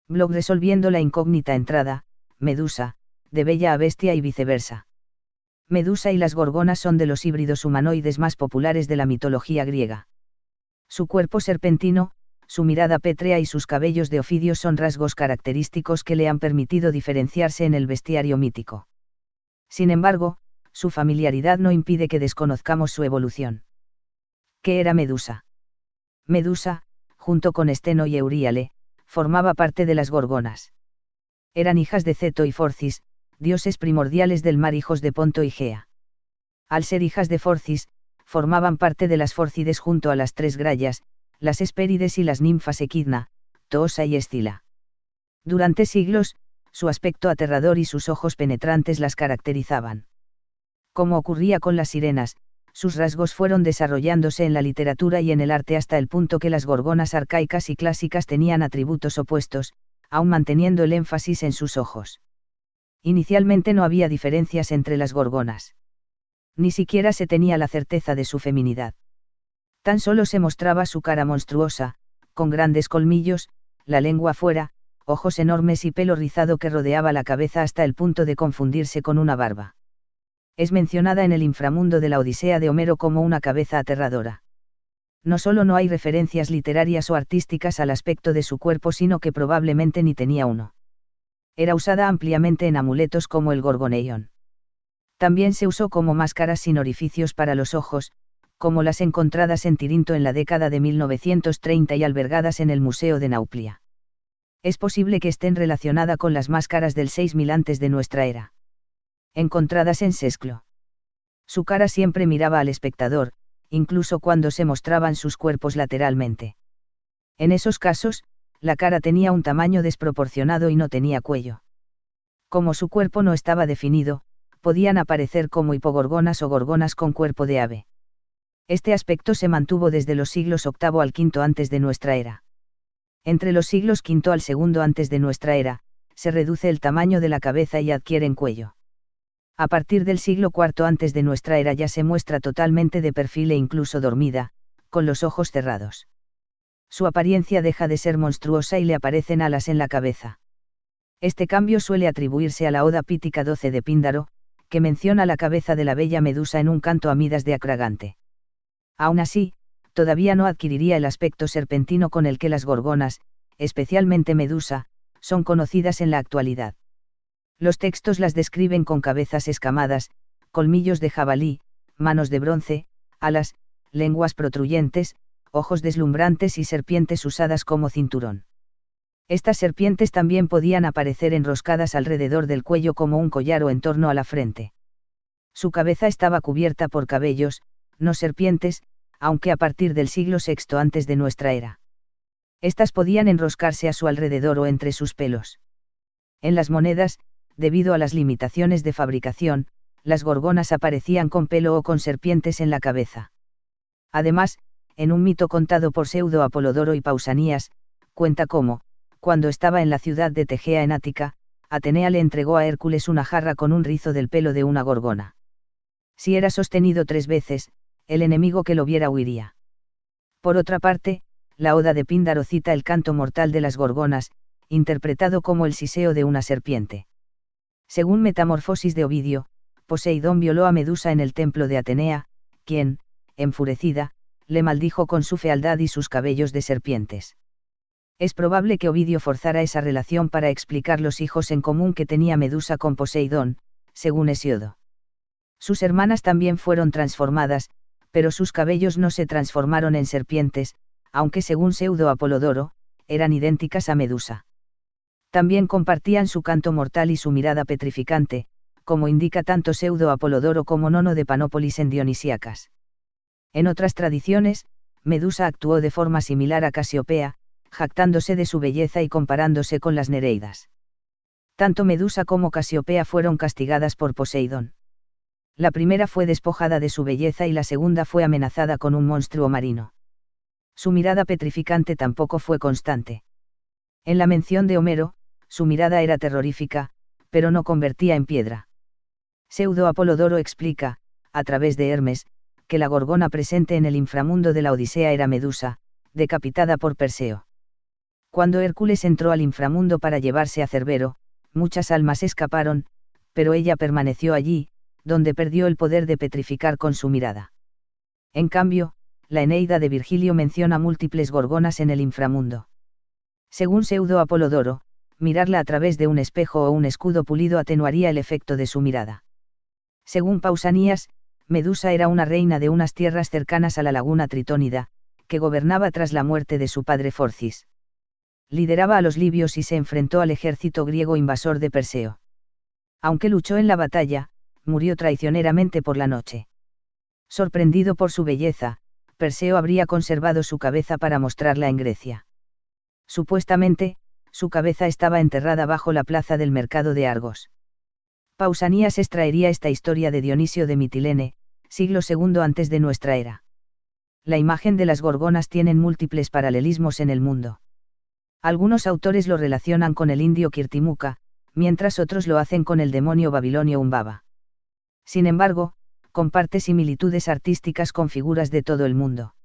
Blog resolviendo la incógnita entrada, Medusa, de bella a bestia y viceversa. Medusa y las gorgonas son de los híbridos humanoides más populares de la mitología griega. Su cuerpo serpentino, su mirada pétrea y sus cabellos de ofidio son rasgos característicos que le han permitido diferenciarse en el bestiario mítico. Sin embargo, su familiaridad no impide que desconozcamos su evolución. ¿Qué era Medusa? Medusa, junto con Esteno y Euríale, formaba parte de las gorgonas. Eran hijas de Ceto y Forcis, dioses primordiales del mar, hijos de Ponto y Gea. Al ser hijas de Forcis, formaban parte de las Fórcides junto a las tres Grayas, las Hespérides y las ninfas Equidna, Toosa y Escila. Durante siglos, su aspecto aterrador y sus ojos penetrantes las caracterizaban. Como ocurría con las sirenas, sus rasgos fueron desarrollándose en la literatura y en el arte hasta el punto que las gorgonas arcaicas y clásicas tenían atributos opuestos, aún manteniendo el énfasis en sus ojos. Inicialmente no había diferencias entre las gorgonas. Ni siquiera se tenía la certeza de su feminidad. Tan solo se mostraba su cara monstruosa, con grandes colmillos, la lengua fuera, ojos enormes y pelo rizado que rodeaba la cabeza hasta el punto de confundirse con una barba. Es mencionada en el inframundo de la Odisea de Homero como una cabeza aterradora. No solo no hay referencias literarias o artísticas al aspecto de su cuerpo, sino que probablemente ni tenía uno. Era usada ampliamente en amuletos como el gorgoneion. También se usó como máscaras sin orificios para los ojos, como las encontradas en Tirinto en la década de 1930 y albergadas en el Museo de Nauplia. Es posible que estén relacionada con las máscaras del 6000 antes de nuestra era. Encontradas en Sesclo. Su cara siempre miraba al espectador, incluso cuando se mostraban sus cuerpos lateralmente. En esos casos, la cara tenía un tamaño desproporcionado y no tenía cuello. Como su cuerpo no estaba definido, podían aparecer como hipogorgonas o gorgonas con cuerpo de ave. Este aspecto se mantuvo desde los siglos VIII al V antes de nuestra era. Entre los siglos V al II antes de nuestra era, se reduce el tamaño de la cabeza y adquieren cuello. A partir del siglo IV antes de nuestra era ya se muestra totalmente de perfil e incluso dormida, con los ojos cerrados. Su apariencia deja de ser monstruosa y le aparecen alas en la cabeza. Este cambio suele atribuirse a la Oda Pítica 12 de Píndaro, que menciona la cabeza de la bella Medusa en un canto a Midas de Acragante. Aún así, todavía no adquiriría el aspecto serpentino con el que las gorgonas, especialmente Medusa, son conocidas en la actualidad. Los textos las describen con cabezas escamadas, colmillos de jabalí, manos de bronce, alas, lenguas protruyentes, ojos deslumbrantes y serpientes usadas como cinturón. Estas serpientes también podían aparecer enroscadas alrededor del cuello como un collar o en torno a la frente. Su cabeza estaba cubierta por cabellos, no serpientes, aunque a partir del siglo VI antes de nuestra era. Estas podían enroscarse a su alrededor o entre sus pelos. En las monedas, debido a las limitaciones de fabricación, las gorgonas aparecían con pelo o con serpientes en la cabeza. Además, en un mito contado por Pseudo Apolodoro y Pausanias, cuenta cómo, cuando estaba en la ciudad de Tegea en Ática, Atenea le entregó a Hércules una jarra con un rizo del pelo de una gorgona. Si era sostenido 3 veces, el enemigo que lo viera huiría. Por otra parte, la Oda de Píndaro cita el canto mortal de las gorgonas, interpretado como el siseo de una serpiente. Según Metamorfosis de Ovidio, Poseidón violó a Medusa en el templo de Atenea, quien, enfurecida, le maldijo con su fealdad y sus cabellos de serpientes. Es probable que Ovidio forzara esa relación para explicar los hijos en común que tenía Medusa con Poseidón, según Hesiodo. Sus hermanas también fueron transformadas, pero sus cabellos no se transformaron en serpientes, aunque según Pseudo Apolodoro, eran idénticas a Medusa. También compartían su canto mortal y su mirada petrificante, como indica tanto Pseudo Apolodoro como Nono de Panópolis en Dionisíacas. En otras tradiciones, Medusa actuó de forma similar a Casiopea, jactándose de su belleza y comparándose con las Nereidas. Tanto Medusa como Casiopea fueron castigadas por Poseidón. La primera fue despojada de su belleza y la segunda fue amenazada con un monstruo marino. Su mirada petrificante tampoco fue constante. En la mención de Homero, su mirada era terrorífica, pero no convertía en piedra. Pseudo Apolodoro explica, a través de Hermes, que la gorgona presente en el inframundo de la Odisea era Medusa, decapitada por Perseo. Cuando Hércules entró al inframundo para llevarse a Cerbero, muchas almas escaparon, pero ella permaneció allí, donde perdió el poder de petrificar con su mirada. En cambio, la Eneida de Virgilio menciona múltiples gorgonas en el inframundo. Según Pseudo Apolodoro, mirarla a través de un espejo o un escudo pulido atenuaría el efecto de su mirada. Según Pausanias, Medusa era una reina de unas tierras cercanas a la laguna Tritónida, que gobernaba tras la muerte de su padre Forcis. Lideraba a los libios y se enfrentó al ejército griego invasor de Perseo. Aunque luchó en la batalla, murió traicioneramente por la noche. Sorprendido por su belleza, Perseo habría conservado su cabeza para mostrarla en Grecia. Supuestamente, su cabeza estaba enterrada bajo la plaza del mercado de Argos. Pausanias extraería esta historia de Dionisio de Mitilene, siglo II antes de nuestra era. La imagen de las gorgonas tienen múltiples paralelismos en el mundo. Algunos autores lo relacionan con el indio Kirtimuka, mientras otros lo hacen con el demonio babilonio Umbaba. Sin embargo, comparte similitudes artísticas con figuras de todo el mundo.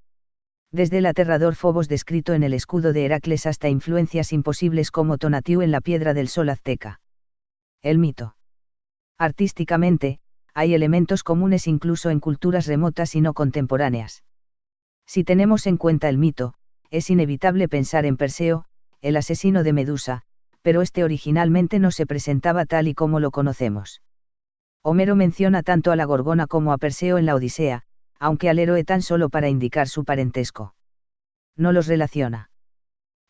Desde el aterrador Fobos descrito en el escudo de Heracles hasta influencias imposibles como Tonatiuh en la piedra del sol azteca. El mito. Artísticamente, hay elementos comunes incluso en culturas remotas y no contemporáneas. Si tenemos en cuenta el mito, es inevitable pensar en Perseo, el asesino de Medusa, pero este originalmente no se presentaba tal y como lo conocemos. Homero menciona tanto a la Gorgona como a Perseo en la Odisea, aunque al héroe tan solo para indicar su parentesco. No los relaciona.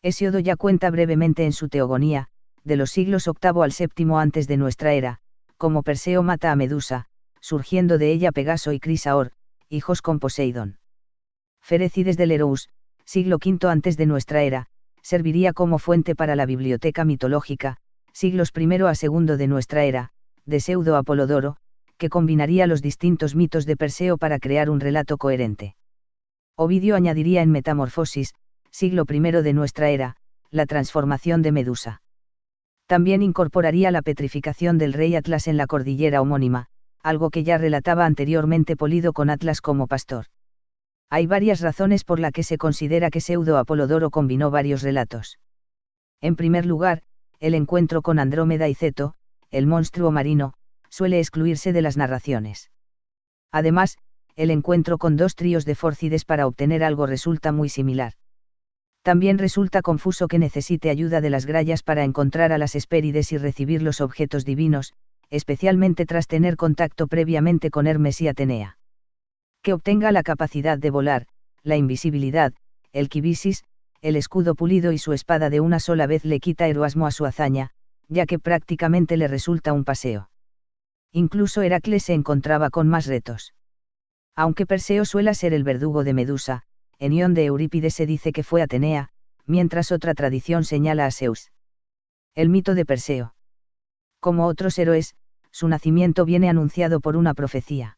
Hesíodo ya cuenta brevemente en su Teogonía, de los siglos VIII al VII antes de nuestra era, como Perseo mata a Medusa, surgiendo de ella Pegaso y Crisaor, hijos con Poseidón. Ferécides del Erous, siglo V antes de nuestra era, serviría como fuente para la biblioteca mitológica, siglos I a II de nuestra era, de Pseudo Apolodoro, que combinaría los distintos mitos de Perseo para crear un relato coherente. Ovidio añadiría en Metamorfosis, siglo I de nuestra era, la transformación de Medusa. También incorporaría la petrificación del rey Atlas en la cordillera homónima, algo que ya relataba anteriormente Polido con Atlas como pastor. Hay varias razones por las que se considera que Pseudo Apolodoro combinó varios relatos. En primer lugar, el encuentro con Andrómeda y Ceto, el monstruo marino, suele excluirse de las narraciones. Además, el encuentro con dos tríos de Fórcides para obtener algo resulta muy similar. También resulta confuso que necesite ayuda de las grallas para encontrar a las Hespérides y recibir los objetos divinos, especialmente tras tener contacto previamente con Hermes y Atenea. Que obtenga la capacidad de volar, la invisibilidad, el quibisis, el escudo pulido y su espada de una sola vez le quita heroísmo a su hazaña, ya que prácticamente le resulta un paseo. Incluso Heracles se encontraba con más retos. Aunque Perseo suela ser el verdugo de Medusa, en Ión de Eurípides se dice que fue Atenea, mientras otra tradición señala a Zeus. El mito de Perseo. Como otros héroes, su nacimiento viene anunciado por una profecía.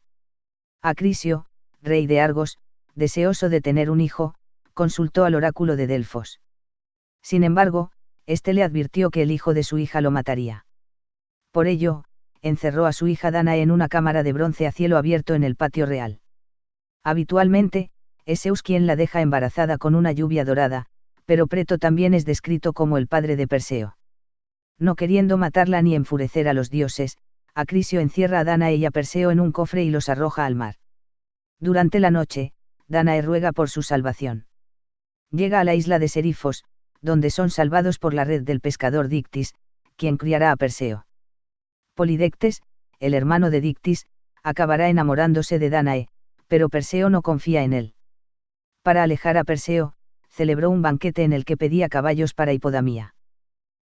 Acrisio, rey de Argos, deseoso de tener un hijo, consultó al oráculo de Delfos. Sin embargo, éste le advirtió que el hijo de su hija lo mataría. Por ello, encerró a su hija Danae en una cámara de bronce a cielo abierto en el patio real. Habitualmente, es Zeus quien la deja embarazada con una lluvia dorada, pero Preto también es descrito como el padre de Perseo. No queriendo matarla ni enfurecer a los dioses, Acrisio encierra a Danae y a Perseo en un cofre y los arroja al mar. Durante la noche, Danae ruega por su salvación. Llega a la isla de Serifos, donde son salvados por la red del pescador Dictis, quien criará a Perseo. Polidectes, el hermano de Dictis, acabará enamorándose de Danae, pero Perseo no confía en él. Para alejar a Perseo, celebró un banquete en el que pedía caballos para Hipodamía.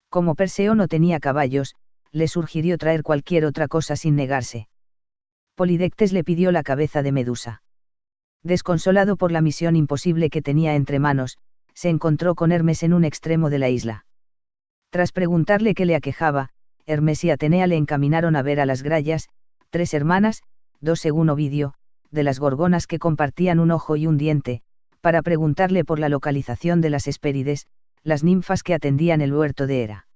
Como Perseo no tenía caballos, le sugirió traer cualquier otra cosa sin negarse. Polidectes le pidió la cabeza de Medusa. Desconsolado por la misión imposible que tenía entre manos, se encontró con Hermes en un extremo de la isla. Tras preguntarle qué le aquejaba, Hermes y Atenea le encaminaron a ver a las Grallas, 3 hermanas, 2 según Ovidio, de las gorgonas que compartían un ojo y un diente, para preguntarle por la localización de las Hespérides, las ninfas que atendían el huerto de Hera.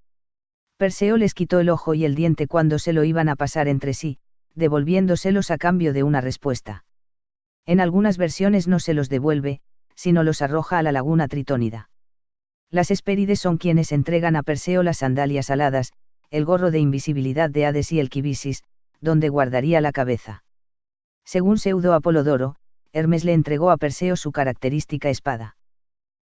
Perseo les quitó el ojo y el diente cuando se lo iban a pasar entre sí, devolviéndoselos a cambio de una respuesta. En algunas versiones no se los devuelve, sino los arroja a la laguna Tritónida. Las Hespérides son quienes entregan a Perseo las sandalias aladas, el gorro de invisibilidad de Hades y el quibisis, donde guardaría la cabeza. Según Pseudo Apolodoro, Hermes le entregó a Perseo su característica espada.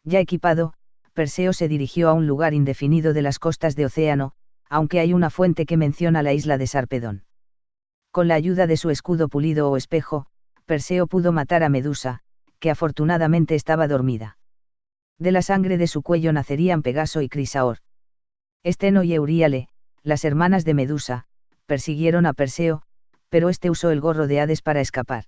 Ya equipado, Perseo se dirigió a un lugar indefinido de las costas de Océano, aunque hay una fuente que menciona la isla de Sarpedón. Con la ayuda de su escudo pulido o espejo, Perseo pudo matar a Medusa, que afortunadamente estaba dormida. De la sangre de su cuello nacerían Pegaso y Crisaor. Esteno y Euríale, las hermanas de Medusa, persiguieron a Perseo, pero este usó el gorro de Hades para escapar.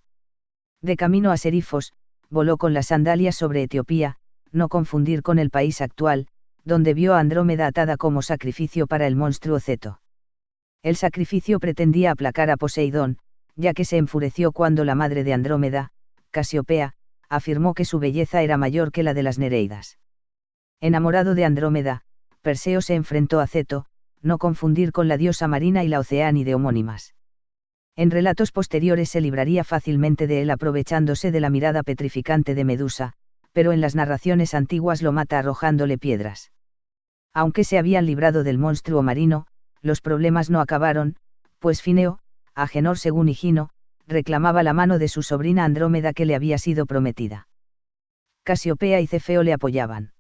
De camino a Serifos, voló con las sandalias sobre Etiopía, no confundir con el país actual, donde vio a Andrómeda atada como sacrificio para el monstruo Ceto. El sacrificio pretendía aplacar a Poseidón, ya que se enfureció cuando la madre de Andrómeda, Casiopea, afirmó que su belleza era mayor que la de las Nereidas. Enamorado de Andrómeda, Perseo se enfrentó a Ceto, no confundir con la diosa marina y la Oceánide homónimas. En relatos posteriores se libraría fácilmente de él aprovechándose de la mirada petrificante de Medusa, pero en las narraciones antiguas lo mata arrojándole piedras. Aunque se habían librado del monstruo marino, los problemas no acabaron, pues Fineo, Agenor según Higino, reclamaba la mano de su sobrina Andrómeda que le había sido prometida. Casiopea y Cefeo le apoyaban.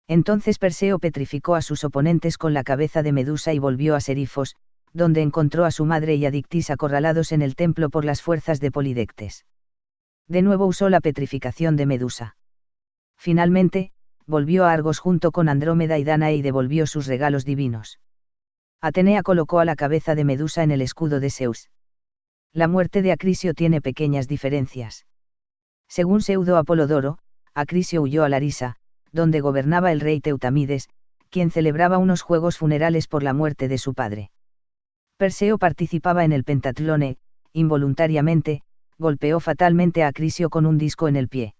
Entonces Perseo petrificó a sus oponentes con la cabeza de Medusa y volvió a Serifos, donde encontró a su madre y a Dictis acorralados en el templo por las fuerzas de Polidectes. De nuevo usó la petrificación de Medusa. Finalmente, volvió a Argos junto con Andrómeda y Danae y devolvió sus regalos divinos. Atenea colocó a la cabeza de Medusa en el escudo de Zeus. La muerte de Acrisio tiene pequeñas diferencias. Según Pseudo Apolodoro, Acrisio huyó a Larisa, donde gobernaba el rey Teutamides, quien celebraba unos juegos funerales por la muerte de su padre. Perseo participaba en el pentatlone, involuntariamente, golpeó fatalmente a Acrisio con un disco en el pie.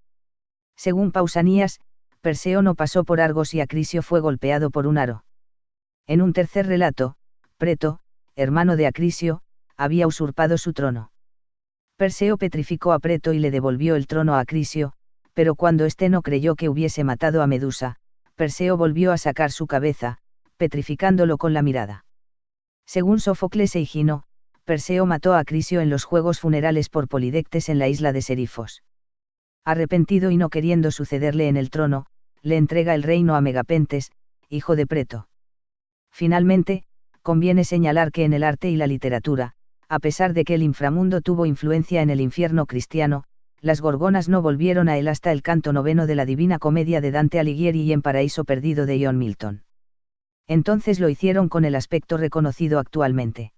Según Pausanias, Perseo no pasó por Argos y Acrisio fue golpeado por un aro. En un tercer relato, Preto, hermano de Acrisio, había usurpado su trono. Perseo petrificó a Preto y le devolvió el trono a Acrisio, pero cuando éste no creyó que hubiese matado a Medusa, Perseo volvió a sacar su cabeza, petrificándolo con la mirada. Según Sófocles e Higino, Perseo mató a Acrisio en los juegos funerales por Polidectes en la isla de Serifos. Arrepentido y no queriendo sucederle en el trono, le entrega el reino a Megapentes, hijo de Preto. Finalmente, conviene señalar que en el arte y la literatura, a pesar de que el inframundo tuvo influencia en el infierno cristiano, las gorgonas no volvieron a él hasta el canto noveno de la Divina Comedia de Dante Alighieri y en Paraíso Perdido de John Milton. Entonces lo hicieron con el aspecto reconocido actualmente.